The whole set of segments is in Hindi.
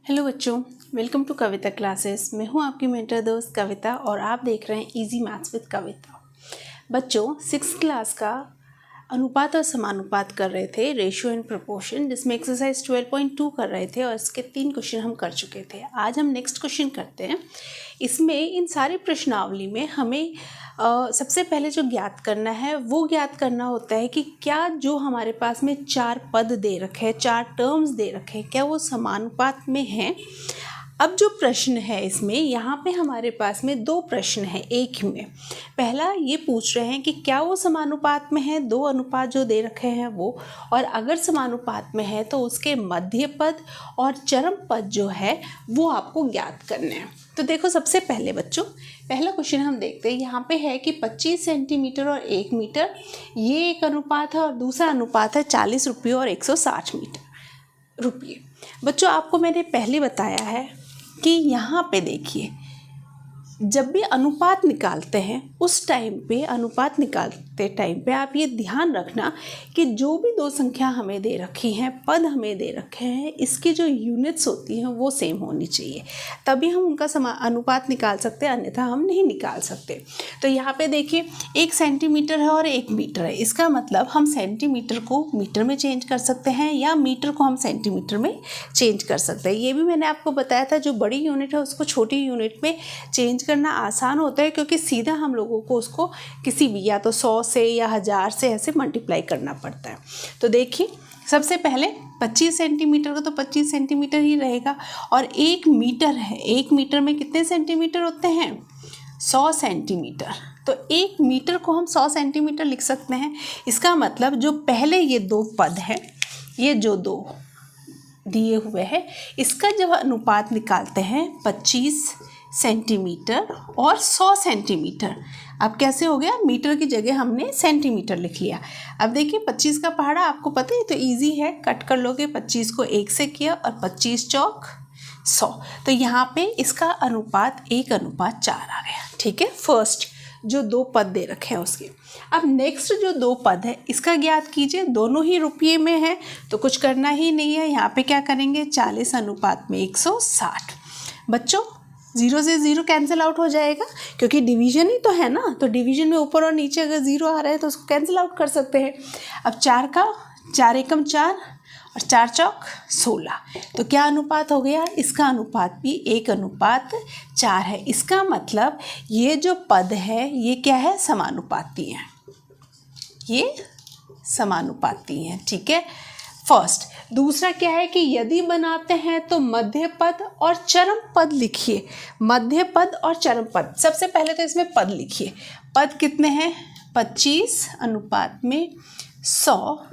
हेलो बच्चों, वेलकम टू कविता क्लासेस। मैं हूं आपकी मेंटर दोस्त कविता और आप देख रहे हैं इजी मैथ्स विद कविता। बच्चों, 6th क्लास का अनुपात और समानुपात कर रहे थे, रेशियो एंड प्रोपोर्शन, जिसमें एक्सरसाइज 12.2 कर रहे थे और इसके 3 क्वेश्चन हम कर चुके थे। आज हम नेक्स्ट क्वेश्चन करते हैं। इसमें इन सारी प्रश्नावली में हमें सबसे पहले जो ज्ञात करना है वो ज्ञात करना होता है कि क्या जो हमारे पास में 4 पद दे रखे हैं, 4 टर्म्स दे रखे हैं, क्या वो समानुपात में हैं। अब जो प्रश्न है इसमें, यहाँ पे हमारे पास में 2 प्रश्न हैं एक ही में। पहला ये पूछ रहे हैं कि क्या वो समानुपात में है, 2 अनुपात जो दे रखे हैं वो, और अगर समानुपात में है तो उसके मध्य पद और चरम पद जो है वो आपको ज्ञात करने हैं। तो देखो, सबसे पहले बच्चों पहला क्वेश्चन हम देखते हैं। यहाँ पे है कि 25 सेंटीमीटर और 1 मीटर, ये एक अनुपात है, और दूसरा अनुपात है 40 रुपये और 160 रुपये। बच्चों, आपको मैंने पहले बताया है कि यहाँ पे देखिए, जब भी अनुपात निकालते हैं उस टाइम पे, अनुपात निकालते टाइम पे आप ये ध्यान रखना कि जो भी 2 संख्या हमें दे रखी हैं, पद हमें दे रखे हैं, इसकी जो यूनिट्स होती हैं वो सेम होनी चाहिए, तभी हम उनका अनुपात निकाल सकते हैं, अन्यथा हम नहीं निकाल सकते। तो यहाँ पे देखिए, 1 सेंटीमीटर है और 1 मीटर है। इसका मतलब हम सेंटीमीटर को मीटर में चेंज कर सकते हैं या मीटर को हम सेंटीमीटर में चेंज कर सकते हैं। ये भी मैंने आपको बताया था, जो बड़ी यूनिट है उसको छोटी यूनिट में चेंज करना आसान होता है, क्योंकि सीधा हम लोगों को उसको किसी भी, या तो 100 से या 1000 से ऐसे मल्टीप्लाई करना पड़ता है। तो देखिए, सबसे पहले 25 सेंटीमीटर का तो 25 सेंटीमीटर ही रहेगा, और 1 मीटर है, 1 मीटर में कितने सेंटीमीटर होते हैं? 100 सेंटीमीटर। तो 1 मीटर को हम 100 सेंटीमीटर लिख सकते हैं। इसका मतलब जो पहले ये 2 पद हैं, ये जो 2 दिए हुए हैं, इसका जब अनुपात निकालते हैं 25 सेंटीमीटर और 100 सेंटीमीटर, अब कैसे हो गया? मीटर की जगह हमने सेंटीमीटर लिख लिया। अब देखिए, 25 का पहाड़ा आपको पता है, तो इजी है, कट कर लोगे। 25 को 1 से किया और 25 चौक 100, तो यहाँ पे इसका अनुपात 1:4 आ गया। ठीक है, फर्स्ट जो 2 पद दे रखे हैं उसके। अब नेक्स्ट जो 2 पद है इसका ज्ञात कीजिए। दोनों ही रुपये में है तो कुछ करना ही नहीं है। यहाँ पे क्या करेंगे? 40:160। बच्चों, 0 से 0 कैंसिल आउट हो जाएगा, क्योंकि डिवीजन ही तो है ना, तो डिवीजन में ऊपर और नीचे अगर 0 आ रहा है तो उसको कैंसिल आउट कर सकते हैं। अब 4 का 4 एकम 4 और 4 चौक 16, तो क्या अनुपात हो गया? इसका अनुपात भी 1:4 है। इसका मतलब ये जो पद है ये क्या है? समानुपाती है, ये समानुपाती है। ठीक है, फर्स्ट। दूसरा क्या है कि यदि बनाते हैं तो मध्य पद और चरम पद लिखिए। मध्य पद और चरम पद, सबसे पहले तो इसमें पद लिखिए। पद कितने हैं? 25 अनुपात में 100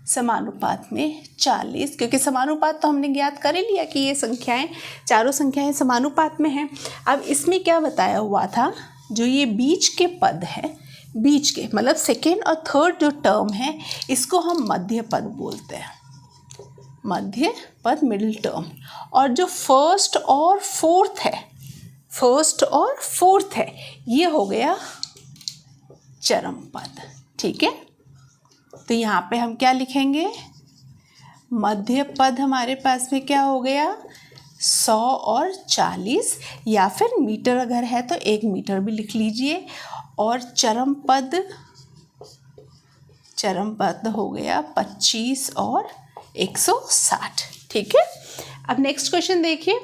समानुपात में 40, क्योंकि समानुपात तो हमने ज्ञात कर ही लिया कि ये संख्याएं, चारों संख्याएं समानुपात में हैं। अब इसमें क्या बताया हुआ था? जो ये बीच के पद है, बीच के मतलब सेकेंड और थर्ड जो टर्म है, इसको हम मध्य पद बोलते हैं, मध्य पद, मिडिल टर्म। और जो फर्स्ट और फोर्थ है, फर्स्ट और फोर्थ है, ये हो गया चरम पद। ठीक है, तो यहाँ पे हम क्या लिखेंगे? मध्य पद हमारे पास में क्या हो गया? 100 और 40, या फिर मीटर अगर है तो 1 मीटर भी लिख लीजिए। और चरम पद हो गया 25 और 160। ठीक है, अब नेक्स्ट क्वेश्चन देखिए।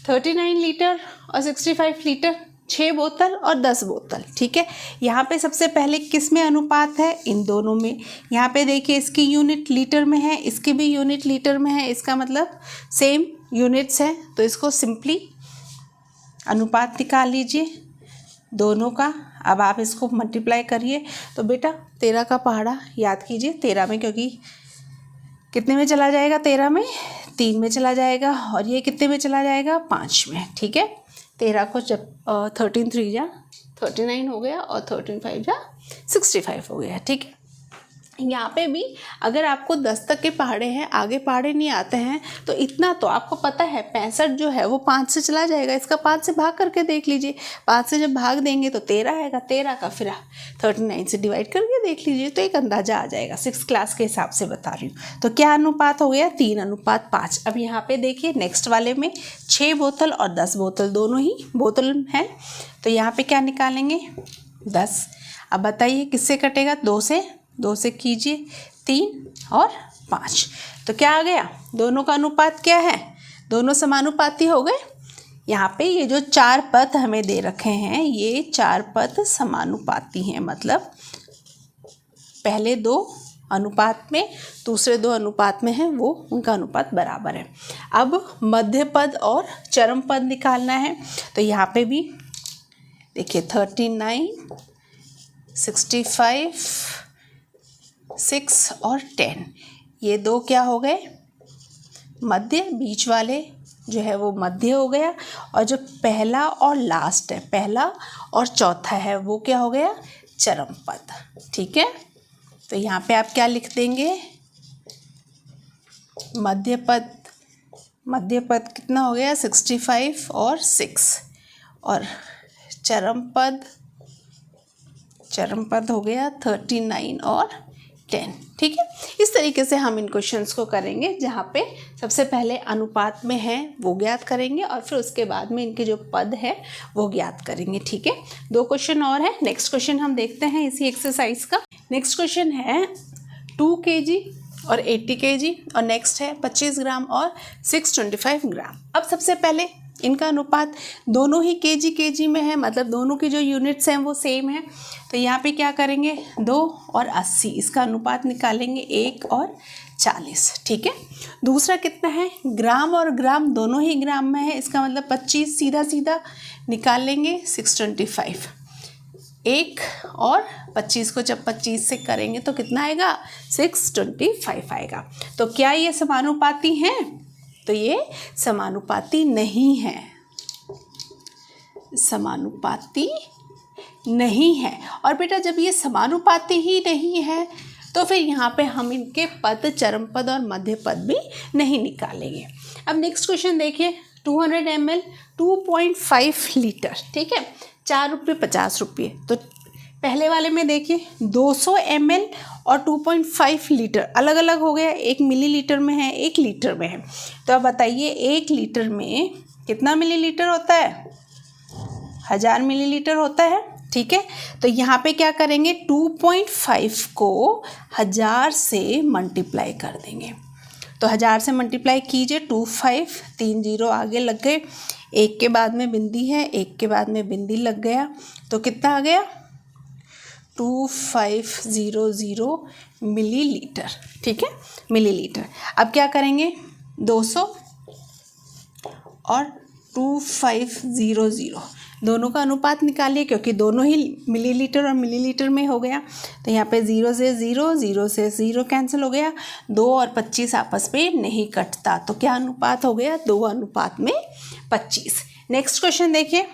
39 लीटर और 65 लीटर, 6 बोतल और 10 बोतल। ठीक है, यहाँ पे सबसे पहले किस में अनुपात है? इन दोनों में। यहाँ पे देखिए, इसकी यूनिट लीटर में है, इसकी भी यूनिट लीटर में है, इसका मतलब सेम यूनिट्स है, तो इसको सिंपली अनुपात निकाल लीजिए दोनों का। अब आप इसको मल्टीप्लाई करिए, तो बेटा 13 का पहाड़ा याद कीजिए। 13 में, क्योंकि कितने में चला जाएगा? 13 में 3 में चला जाएगा, और ये कितने में चला जाएगा? 5 में। ठीक है, 13 को जब 13 3 जा 39 हो गया, और 13 5 जा 65 हो गया। ठीक है, यहाँ पे भी अगर आपको 10 तक के पहाड़े हैं, आगे पहाड़े नहीं आते हैं, तो इतना तो आपको पता है 65 जो है वो 5 से चला जाएगा। इसका 5 से भाग करके देख लीजिए, 5 से जब भाग देंगे तो 13 आएगा, 13 का फिर 39 से डिवाइड करके देख लीजिए, तो एक अंदाजा आ जाएगा। 6 क्लास के हिसाब से बता रही हूँ। तो क्या अनुपात हो गया? 3:5। अब यहाँ पे देखिए नेक्स्ट वाले में 6 बोतल और 10 बोतल, दोनों ही बोतल हैं, तो यहाँ पे क्या निकालेंगे? 10। अब बताइए किससे कटेगा? 2 से कीजिए, 3 और 5, तो क्या आ गया? दोनों का अनुपात क्या है? दोनों समानुपाती हो गए। यहाँ पे ये जो 4 पद हमें दे रखे हैं, ये 4 पद समानुपाती हैं, मतलब पहले 2 अनुपात में, दूसरे 2 अनुपात में हैं, वो उनका अनुपात बराबर है। अब मध्य पद और चरम पद निकालना है, तो यहाँ पे भी देखिए 39, 65, 6 और 10, ये 2 क्या हो गए? मध्य, बीच वाले जो है वो मध्य हो गया, और जो पहला और लास्ट है, पहला और चौथा है, वो क्या हो गया? चरम पद। ठीक है, तो यहाँ पे आप क्या लिख देंगे? मध्य पद कितना हो गया? 65 और 6, और चरम पद हो गया 39 और 10। ठीक है, इस तरीके से हम इन क्वेश्चंस को करेंगे, जहाँ पे सबसे पहले अनुपात में है वो ज्ञात करेंगे, और फिर उसके बाद में इनके जो पद है वो ज्ञात करेंगे। ठीक है, 2 क्वेश्चन और है। नेक्स्ट क्वेश्चन हम देखते हैं इसी एक्सरसाइज का। नेक्स्ट क्वेश्चन है 2 kg और 80 kg, और नेक्स्ट है 25 ग्राम और 625 ग्राम। अब सबसे पहले इनका अनुपात दोनों ही kg में है, मतलब दोनों की जो यूनिट्स हैं वो सेम है, तो यहाँ पे क्या करेंगे? 2 और 80, इसका अनुपात निकालेंगे 1 और 40। ठीक है, दूसरा कितना है? ग्राम और ग्राम दोनों ही ग्राम में है, इसका मतलब 25 सीधा सीधा निकाल लेंगे 625। 1 और 25 को जब 25 से करेंगे तो कितना आएगा? 625 आएगा। तो क्या ये समानुपाती हैं? तो ये समानुपाती नहीं है, समानुपाती नहीं है। और बेटा जब ये समानुपाती ही नहीं है, तो फिर यहाँ पे हम इनके पद, चरम पद और मध्य पद भी नहीं निकालेंगे। अब नेक्स्ट क्वेश्चन देखिए, 200 ml 2.5 लीटर। ठीक है, 4 रुपये 50 रुपये। तो पहले वाले में देखिए 200 ml और 2.5 लीटर अलग अलग हो गया, 1 मिलीलीटर में है, 1 लीटर में है। तो अब बताइए 1 लीटर में कितना मिलीलीटर होता है? 1000 मिलीलीटर होता है। ठीक है, तो यहाँ पे क्या करेंगे? 2.5 को 1000 से मल्टीप्लाई कर देंगे, तो 1000 से मल्टीप्लाई कीजिए, 25, 3 0 आगे लग गए, 1 के बाद में बिंदी है, 1 के बाद में बिंदी लग गया, तो कितना आ गया? 2500 मिलीलीटर। ठीक है, मिलीलीटर। अब क्या करेंगे? 200 और 2500 दोनों का अनुपात निकालिए, क्योंकि दोनों ही मिलीलीटर और मिलीलीटर में हो गया, तो यहाँ पे 0 से 0, 0 से 0 कैंसिल हो गया, 2 और 25 आपस में नहीं कटता, तो क्या अनुपात हो गया? 2:25। नेक्स्ट क्वेश्चन देखिए,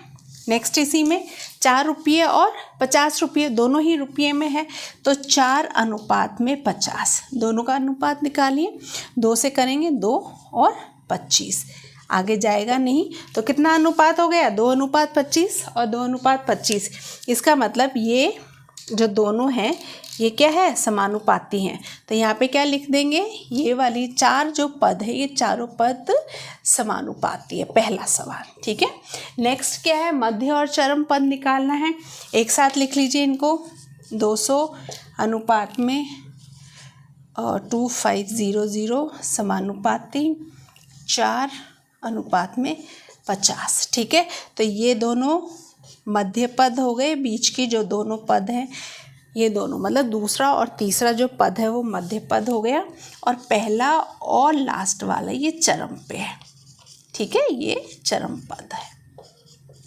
नेक्स्ट इसी में 4 रुपये और 50 रुपये दोनों ही रुपये में है, तो 4:50, दोनों का अनुपात निकालिए। 2 से करेंगे 2 और 25, आगे जाएगा नहीं, तो कितना अनुपात हो गया? 2:25 और 2:25। इसका मतलब ये जो दोनों हैं ये क्या है? समानुपाती हैं। तो यहाँ पे क्या लिख देंगे? ये वाली 4 जो पद है, ये चारों पद समानुपाती है, पहला सवाल। ठीक है, नेक्स्ट क्या है? मध्य और चरम पद निकालना है। एक साथ लिख लीजिए इनको, 200 अनुपात में 2500 समानुपाती, 4 अनुपात में 50। ठीक है, तो ये दोनों मध्य पद हो गए, बीच की जो दोनों पद हैं ये दोनों, मतलब दूसरा और तीसरा जो पद है वो मध्य पद हो गया, और पहला और लास्ट वाला ये चरम पे है। ठीक है, ये चरम पद है।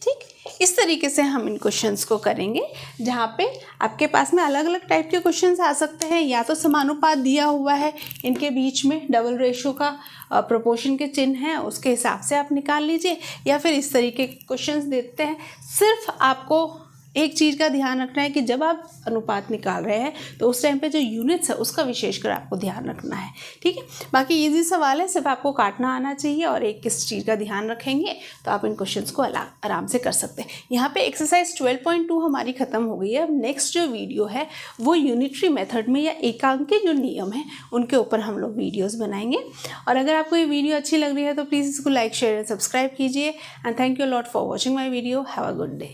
ठीक, इस तरीके से हम इन क्वेश्चंस को करेंगे, जहाँ पे आपके पास में अलग अलग टाइप के क्वेश्चंस आ सकते हैं। या तो समानुपात दिया हुआ है, इनके बीच में डबल रेशो का प्रोपोर्शन के चिन्ह है, उसके हिसाब से आप निकाल लीजिए, या फिर इस तरीके के क्वेश्चंस देते हैं, सिर्फ आपको एक चीज़ का ध्यान रखना है कि जब आप अनुपात निकाल रहे हैं तो उस टाइम पे जो यूनिट्स है उसका विशेषकर आपको ध्यान रखना है, ठीक है। बाकी इजी सवाल है, सिर्फ आपको काटना आना चाहिए और एक किस चीज़ का ध्यान रखेंगे तो आप इन क्वेश्चंस को आराम से कर सकते हैं। यहाँ पे एक्सरसाइज 12.2 हमारी ख़त्म हो गई है। अब नेक्स्ट जो वीडियो है वो यूनिटरी मेथड में या एकांकी जो नियम है उनके ऊपर हम लोग वीडियोज़ बनाएंगे। और अगर आपको ये वीडियो अच्छी लग रही है तो प्लीज़ इसको लाइक शेयर एंड सब्सक्राइब कीजिए। And thank you lot for watching my video. Have a good day.